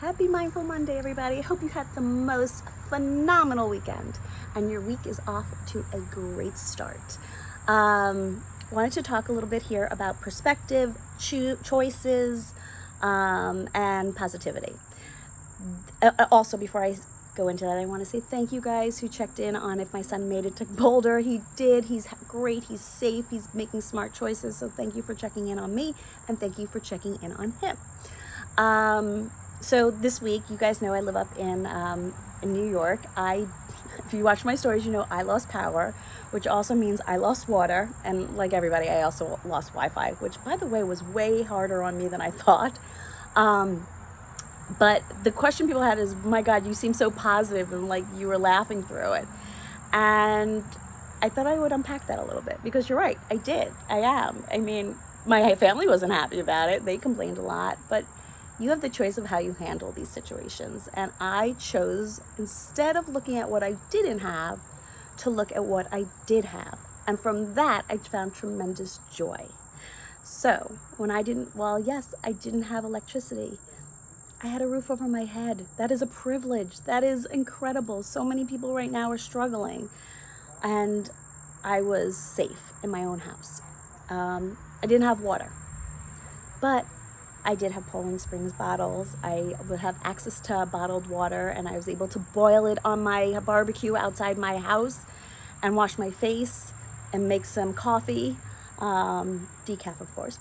Happy Mindful Monday, everybody. I hope you had the most phenomenal weekend and your week is off to a great start. Wanted to talk a little bit here about perspective, choices, and positivity. Also, before I go into that, I want to say thank you guys who checked in on if my son made it to Boulder. He did. He's great. He's safe. He's making smart choices. So thank you for checking in on me and thank you for checking in on him. So this week, you guys know I live up in New York. If you watch my stories, you know I lost power, which also means I lost water. And like everybody, I also lost Wi-Fi, which by the way was way harder on me than I thought. But the question people had is, my God, you seem so positive and like you were laughing through it. And I thought I would unpack that a little bit because you're right, I did. I am. I mean, my family wasn't happy about it. They complained a lot, but you have the choice of how you handle these situations. And I chose, instead of looking at what I didn't have, to look at what I did have. And from that, I found tremendous joy. So when I didn't have electricity. I had a roof over my head. That is a privilege. That is incredible. So many people right now are struggling. And I was safe in my own house. I didn't have water, but I did have Poland Springs bottles. I would have access to bottled water, and I was able to boil it on my barbecue outside my house and wash my face and make some coffee, decaf, of course.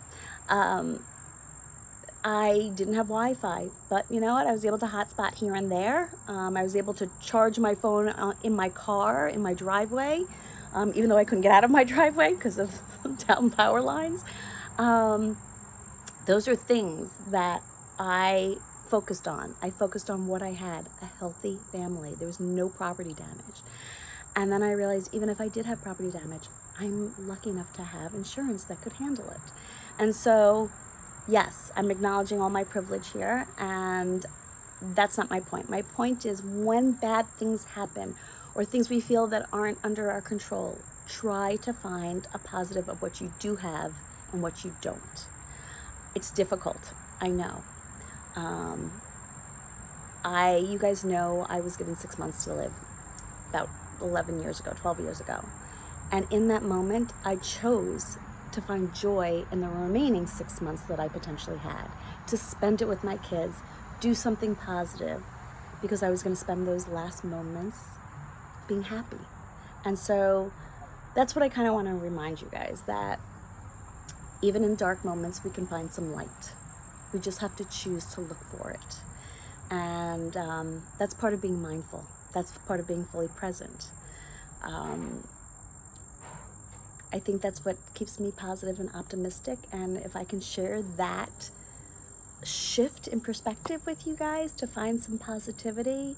I didn't have Wi-Fi, but you know what? I was able to hotspot here and there. I was able to charge my phone in my car, in my driveway, even though I couldn't get out of my driveway because of down power lines. Those are things that I focused on. I focused on what I had, a healthy family. There was no property damage. And then I realized even if I did have property damage, I'm lucky enough to have insurance that could handle it. And so, yes, I'm acknowledging all my privilege here, and that's not my point. My point is when bad things happen or things we feel that aren't under our control, try to find a positive of what you do have and what you don't. It's difficult, I know. You guys know I was given 6 months to live about 12 years ago. And in that moment, I chose to find joy in the remaining 6 months that I potentially had, to spend it with my kids, do something positive, because I was going to spend those last moments being happy. And so that's what I kind of want to remind you guys, that even in dark moments, we can find some light. We just have to choose to look for it. And that's part of being mindful. That's part of being fully present. I think that's what keeps me positive and optimistic. And if I can share that shift in perspective with you guys to find some positivity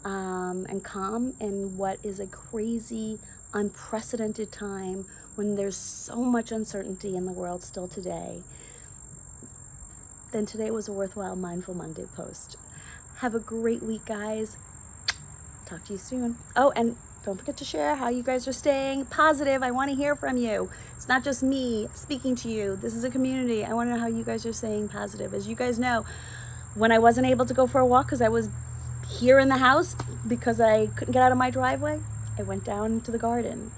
and calm in what is a crazy, unprecedented time when there's so much uncertainty in the world still today, then today was a worthwhile Mindful Monday post. Have a great week, guys. Talk to you soon. Oh, and don't forget to share how you guys are staying positive. I want to hear from you. It's not just me speaking to you. This is a community. I want to know how you guys are staying positive. As you guys know, when I wasn't able to go for a walk because I was here in the house because I couldn't get out of my driveway, I went down to the garden.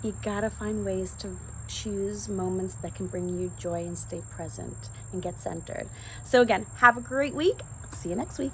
You gotta find ways to choose moments that can bring you joy and stay present and get centered. So again, have a great week. See you next week.